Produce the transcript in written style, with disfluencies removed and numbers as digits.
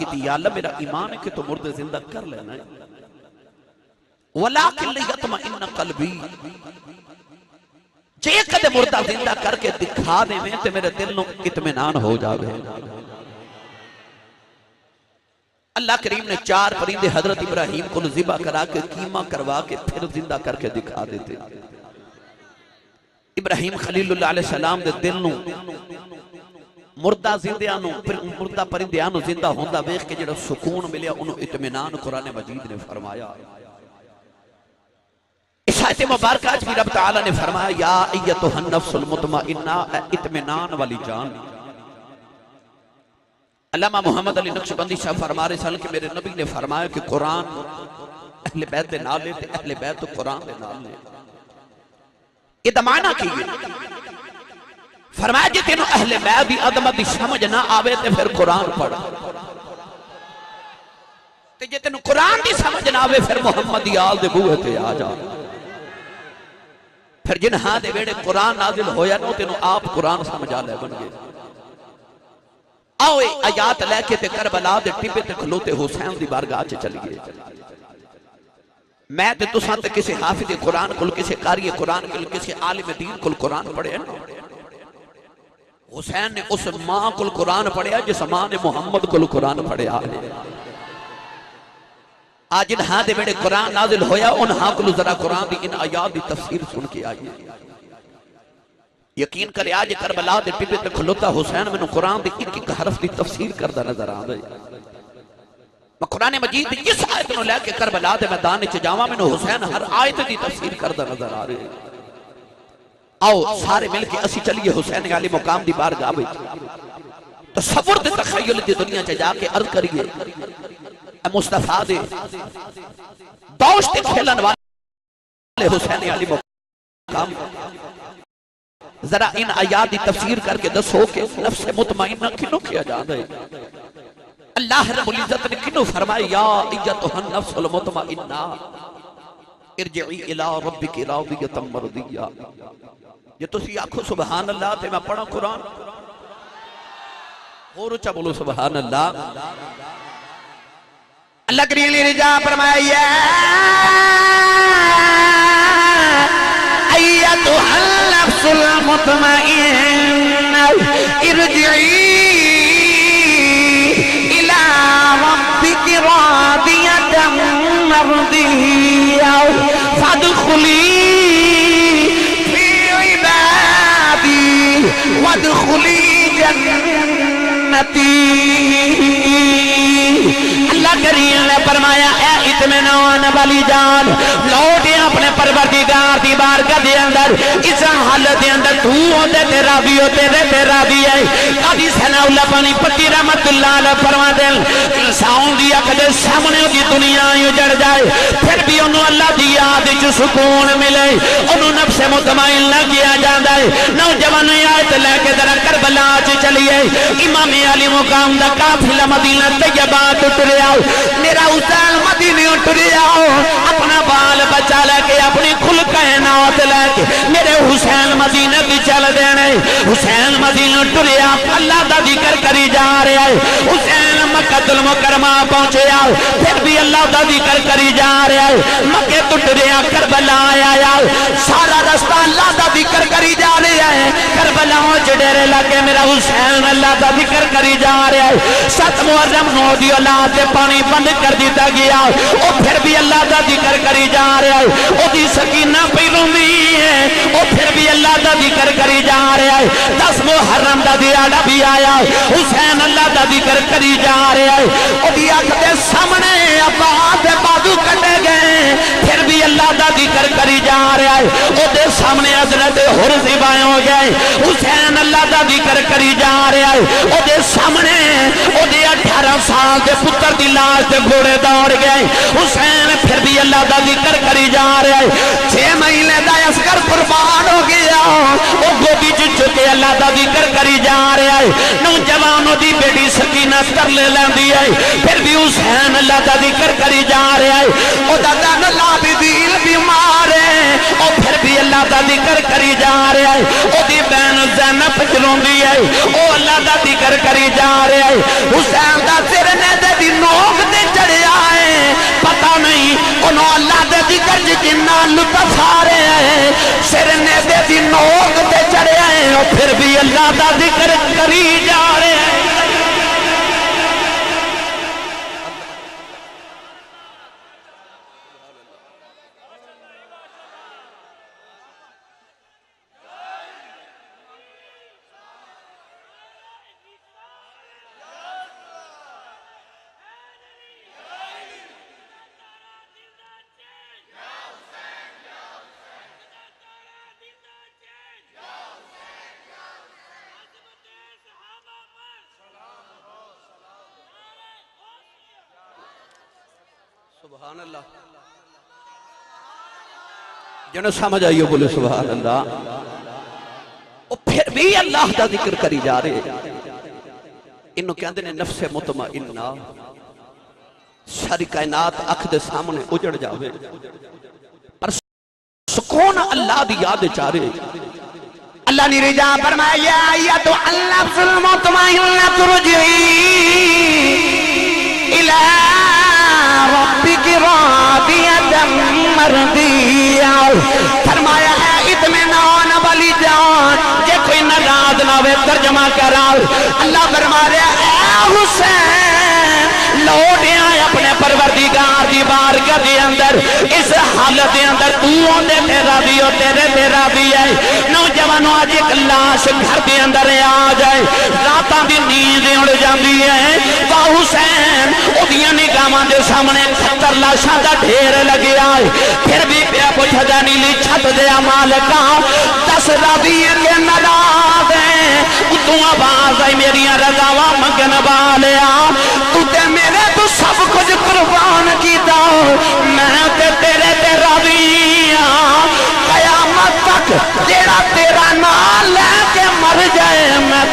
کی تھی یا اللہ میرا ایمان ہے کہ تو مردے زندہ کر لینا ہے وَلَكِنْ لِيَطْمَئِنَّ قَلْبِي جے کدے مردہ زندہ کر کے دکھا دے میں تے میرے دل نو اطمینان ہو جاوے اللہ کریم نے 4 پرندے حضرت ابراہیم کو ذبح کرا کے قیمہ کروا کے پھر زندہ کر کے دکھا دیتے ابراہیم خلیل اللہ علیہ السلام دے دل نو مردہ زندیاں نو مردہ پرندیاں نو زندہ ہوندہ ویکھ کے جڑا سکون ملیا انہوں اطمینان قرآن مجید نے فرمایا اس آیت مبارکہ آج بھی رب تعالیٰ نے فرمایا یا ایتھا النفس المطمئنہ اطمینان والی جان علامہ محمد علی نقشبندی صاحب فرما رہے سال کہ میرے نبی نے فرمایا کہ قرآن اہل بیت دے نال لے تے اہل بیت تو قرآن دے نال لے یہ دمانہ کیے فرمایا جی تینوں اہل بیت دی عظمت دی سمجھ نہ آوے تے پھر قرآن پڑھ تے جی تینوں قرآن دی سمجھ نہ آوے پھر محمد دی آل دے بوئے تے آ جا پھر جن ہاں دے بیڑے قرآن نازل ہویا نو تینوں آپ قرآن سمجھا لے بن گئے آؤ آیات لے کے تے کربلا دے ٹپے تے کھلوتے حسین دی بارگاہ چے چلی گئے میں تے تساں تے کسی حافظ قرآن کل کسی قاری قرآن کل کسی عالم دین کل قرآن پڑھے حسین نے اس ماں کل قرآن پڑھیا جس ماں نے محمد کل قرآن پڑھے آلے آج ان ہاں دے بیڑے قرآن نازل ہویا ان ہاں کل ذرا قرآن دی ان آیات دی تفسیر سن کے آئیے یقین کرے آج کربلا دے ٹپے تے کھلوتا حسین میں قرآن دی ایک ایک حرف دی تفسیر کردہ نظر آ دے میں قرآن مجید دی جس آیت نو لے کے کربلا دے میدان چ جاواں میں حسین ہر آیت دی تفسیر کردہ نظر آ رہے آؤ سارے مل کے اسی چلیے حسین علی مقام دی بارگاہ وچ تصور دے تخیل دی دنیا چ جا کے عرض کریے اے مصطفیٰ دے دوست کھیلن والے حسین علی مقام ذرا ان آیات دی تفسیر کر کے دسو کہ نفس مطمئنہ کنوں کیا جاتا ہے اللہ رب العزت نے کنوں فرمایا یا ایتھا النفس المطمئنہ ارجعی الی ربک راضیۃ مرضیہ یہ تسی آکھو سبحان اللہ تے میں پڑھا قرآن اور اچھا بولو سبحان اللہ اللہ کریم نے رجا فرمایا یا ایتھا النفس المطمئنہ ارجعی الی ربک راضیۃ مرضیہ فادخلی فی عبادی وادخلی جنتی اللہ کریم نے فرمایا اے اطمینان والی جان لوٹے اپنے پروردگار دی بارگاہ دے اندر اس حالت دے اندر تو ہوتے تے راضی ہوتے تے راضی ہے قاضی ثنا اللہ پانی پتی رحمت اللہ علیہ فرما دے انسان دی اکھ دے سامنے دی دنیا اجڑ جائے پھر بھی انہوں اللہ دی یاد وچ سکون ملے انہوں نفس مطمئنہ کیا جاندا ہے نوجوان آیت لے کے ذرا کربلا چ چلیے امام علی مقام دا قافلہ مدینہ طیبہ ٹریا میرا حسین مدینے ٹریا اپنا بال بچا لے کے اپنی کھل کائنات لے کے میرے حسین مدینے بھی چل دینے حسین مدینے ٹریا اللہ دا ذکر کری جا رہا ہے حسین مکہ المکرمہ پہنچیا پھر بھی اللہ دا ذکر کری جا رہا ہے مکہ ٹریا کربلا آیا سارا رستہ اللہ دا ذکر کری جا رہا ہے کربلا ڈیرے لگے میرا حسین اللہ دا ذکر کری جا رہا ہے 7 محرم 9 دی اولاد دے پانی بند کر دیتا گیا او پھر بھی اللہ دا ذکر کری جا رہا ہے او دی سکینہ پہ رومی ہے او پھر بھی اللہ دا ذکر کری جا رہا ہے 10 محرم دا دیاڑا بھی آیا حسین اللہ دا ذکر کری جا رہا ہے او دی آنکھ دے سامنے عباد بازو کٹے گئے پھر بھی اللہ دا ذکر کری جا رہا ہے او دے سامنے حضرت حرز بائیں ہو گئے حسین اللہ دا ذکر کری جا رہا ہے او دے سامنے او دے 18 سال دے پتر دی لاش دے گھوڑے دوڑ گئے حسین پھر بھی اللہ دا ذکر کری جا رہا ہے 6 مہینے دا عسکر قربان ہو گیا او گودی چکے اللہ دا ذکر کری جا رہا ہے نوجوانوں دی بیٹی سکینہ کر لے لیندی ہے پھر بھی حسین اللہ دا ذکر کری جا رہا ہے او دا دن اللہ بھی دل بیمار ہے او پھر بھی اللہ دا ذکر کری جا رہا ہے او دی بہن زینب چلون دی ہے او اللہ دا ذکر کری جا رہا ہے حسین دا سر نے دے لطف آ رہے ہیں سر نیزے دی نوک تے چڑھے ہیں اور پھر بھی اللہ دا ذکر کری جا رہے ہیں سبحان اللہ جنہوں سمجھ آئیو بولے سبحان اللہ اور پھر بھی اللہ دا ذکر کری جا رہے انہوں کہندے نے نفس مطمئنہ ساری کائنات اکھ دے سامنے اجڑ جاوے پر سکون اللہ دی یاد چارے اللہ نے رجا فرمایا یا تو اللہ المطمئنہ ترجعی الہ ربک راضیۃ مرضیہ فرمایا اے اطمینان والی جان جے کوئی ناراض نہ ہوئے ترجمہ کراؤ اللہ فرما رہا اے حسین لوٹ آئے اپنے پروردگار دی بارگاہ دے اندر اس حالت دے اندر تو ہوندے تیرا بھی ہو تیرے تیرا بھی ہے نوجوانوں آج ایک لاش گھر دے اندر آ جائے راتاں دی نیند اڑ جاندی ہے واہ حسین اودیاں نگاہاں دے سامنے 70 لاشاں دا ڈھیر لگیا ہے پھر بھی پیا پوچھدا نیلی چھت دے مالکاں دس راضی کے ناراض ہیں اتوں آواز آئی میریاں رضاواں منگن والیا تو تے میرے تو سب کچھ قربان کیتا میں تے تیرے تے راضی ہاں قیامت تک جیڑا تیرا نام لے کے مر جائے میں